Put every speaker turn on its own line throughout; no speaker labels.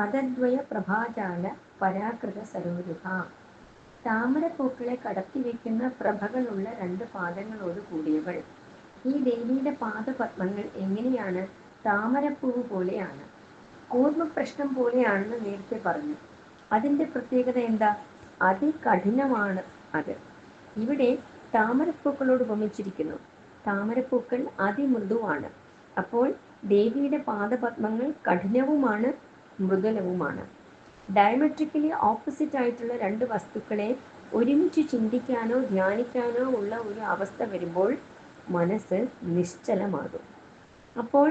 പദദ്വയ പ്രഭാജാല പരാകൃത സരോരുഹ. താമരപ്പൂക്കളെ കടത്തിവെക്കുന്ന പ്രഭകളുള്ള രണ്ട് പാദങ്ങളോട് കൂടിയവൾ. ഈ ദേവിയുടെ പാദപത്മങ്ങൾ എങ്ങനെയാണ്? താമരപ്പൂവ് പോലെയാണ്, കൂർമ്മപ്രശ്നം പോലെയാണെന്ന് നേരത്തെ പറഞ്ഞു. അതിൻ്റെ പ്രത്യേകത എന്താ? അതികഠിനമാണ് അത്. ഇവിടെ താമരപ്പൂക്കളോട് ഉപമിച്ചിരിക്കുന്നു. താമരപ്പൂക്കൾ അതിമൃദുവാണ്. അപ്പോൾ ദേവിയുടെ പാദപത്മങ്ങൾ കഠിനവുമാണ് മൃദുലവുമാണ്. ഡയമെട്രിക്കലി ഓപ്പോസിറ്റ് ആയിട്ടുള്ള രണ്ട് വസ്തുക്കളെ ഒരുമിച്ച് ചിന്തിക്കാനോ ധ്യാനിക്കാനോ ഉള്ള ഒരു അവസ്ഥ വരുമ്പോൾ മനസ്സ് നിശ്ചലമാകും. അപ്പോൾ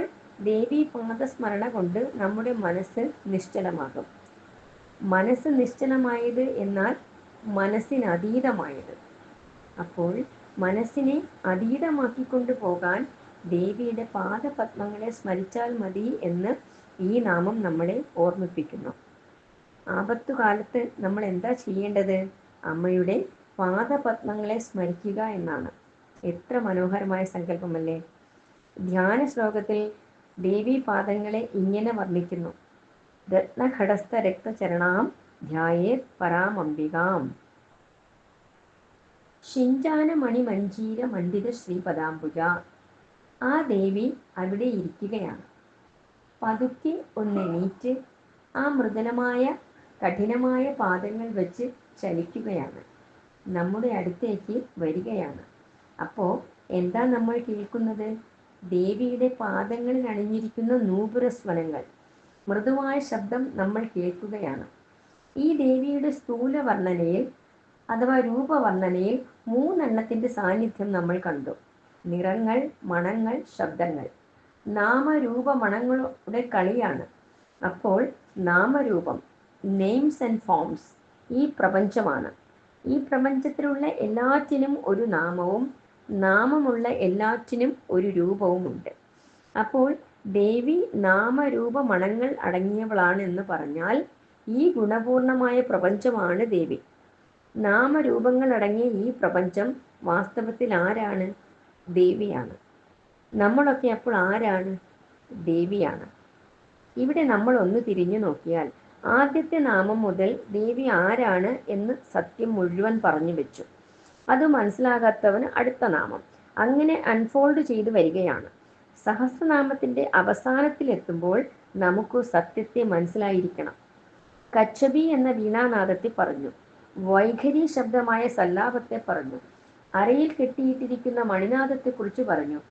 ദേവി പാദസ്മരണ കൊണ്ട് നമ്മുടെ മനസ്സ് നിശ്ചലമാകും. മനസ്സ് നിശ്ചലമായത് എന്നാൽ മനസ്സിനതീതമായത്. അപ്പോൾ മനസ്സിനെ അതീതമാക്കിക്കൊണ്ടു പോകാൻ ദേവിയുടെ പാദപത്മങ്ങളെ സ്മരിച്ചാൽ മതി എന്ന് ഈ നാമം നമ്മളെ ഓർമ്മിപ്പിക്കുന്നു. ആപത്തുകാലത്ത് നമ്മൾ എന്താ ചെയ്യേണ്ടത്? അമ്മയുടെ പാദപത്മങ്ങളെ സ്മരിക്കുക എന്നാണ്. എത്ര മനോഹരമായ സങ്കല്പമല്ലേ! ധ്യാന ശ്ലോകത്തിൽ ദേവി പാദങ്ങളെ ഇങ്ങനെ വർണ്ണിക്കുന്നു: രത്നഘടസ്ഥ രക്തചരണാം ധ്യായേത് പരാമംബികാം. ശിഞ്ചാനമണിമഞ്ജീര മണ്ഡിത ശ്രീപദാംബുജ. ആ ദേവി അവിടെ ഇരിക്കുകയാണ്. പതുക്കെ ഒന്നെണീറ്റ് ആ മൃദുലമായ കഠിനമായ പാദങ്ങൾ വെച്ച് ചലിക്കുകയാണ്, നമ്മുടെ അടുത്തേക്ക് വരികയാണ്. അപ്പോൾ എന്താ നമ്മൾ കേൾക്കുന്നത്? ദേവിയുടെ പാദങ്ങളിൽ അണിഞ്ഞിരിക്കുന്ന നൂപുരസ്വനങ്ങൾ, മൃദുവായ ശബ്ദം നമ്മൾ കേൾക്കുകയാണ്. ഈ ദേവിയുടെ സ്ഥൂല വർണ്ണനയിൽ അഥവാ രൂപവർണ്ണനയിൽ മൂന്നെണ്ണത്തിൻ്റെ സാന്നിധ്യം നമ്മൾ കണ്ടു. നിറങ്ങൾ, മണങ്ങൾ, ശബ്ദങ്ങൾ. നാമരൂപമണങ്ങളുടെ കളിയാണ്. അപ്പോൾ നാമരൂപം, നെയിംസ് ആൻഡ് ഫോംസ്, ഈ പ്രപഞ്ചമാണ്. ഈ പ്രപഞ്ചത്തിലുള്ള എല്ലാറ്റിനും ഒരു നാമവും നാമമുള്ള എല്ലാറ്റിനും ഒരു രൂപവുമുണ്ട്. അപ്പോൾ ദേവി നാമരൂപമണങ്ങൾ അടങ്ങിയവളാണ് എന്ന് പറഞ്ഞാൽ ഈ ഗുണപൂർണമായ പ്രപഞ്ചമാണ് ദേവി. നാമരൂപങ്ങൾ അടങ്ങിയ ഈ പ്രപഞ്ചം വാസ്തവത്തിൽ ആരാണ്? ദേവിയാണ്. നമ്മളൊക്കെ അപ്പോൾ ആരാണ്? ദേവിയാണ്. ഇവിടെ നമ്മൾ ഒന്ന് തിരിഞ്ഞു നോക്കിയാൽ ആദ്യത്തെ നാമം മുതൽ ദേവി ആരാണ് എന്ന് സത്യം മുഴുവൻ പറഞ്ഞു വെച്ചു. അത് മനസ്സിലാകാത്തവന് അടുത്ത നാമം അങ്ങനെ അൺഫോൾഡ് ചെയ്തു വരികയാണ്. സഹസ്രനാമത്തിൻ്റെ അവസാനത്തിലെത്തുമ്പോൾ നമുക്ക് സത്യത്തെ മനസ്സിലായിരിക്കണം. കച്ചബി എന്ന വീണാനാദത്തെ പറഞ്ഞു, വൈഖരി ശബ്ദമായ സല്ലാപത്തെ പറഞ്ഞു, അരയിൽ കെട്ടിയിട്ടിരിക്കുന്ന മണിനാദത്തെക്കുറിച്ച് പറഞ്ഞു,